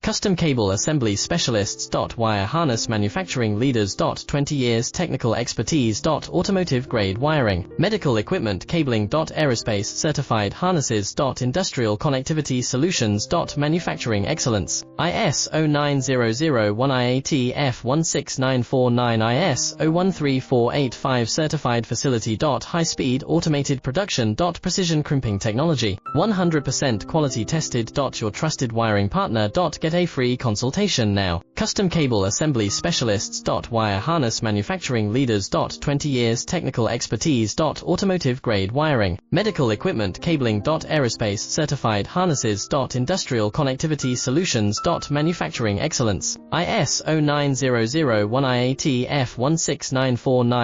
Custom Cable Assembly Specialists. Wire Harness Manufacturing Leaders. 20 years technical expertise. Automotive grade wiring, medical equipment cabling. Aerospace certified harnesses. Industrial connectivity solutions. Manufacturing excellence. ISO 9001 IAT F16949 ISO 13485 certified facility. High speed automated production. Precision crimping technology, 100% quality tested. Your trusted wiring partner. Get a free consultation now. Custom Cable Assembly Specialists. Wire Harness Manufacturing Leaders. 20 years technical expertise. Automotive grade wiring, medical equipment cabling. Aerospace certified harnesses. Industrial connectivity solutions. Manufacturing excellence. ISO 9001 IAT F16949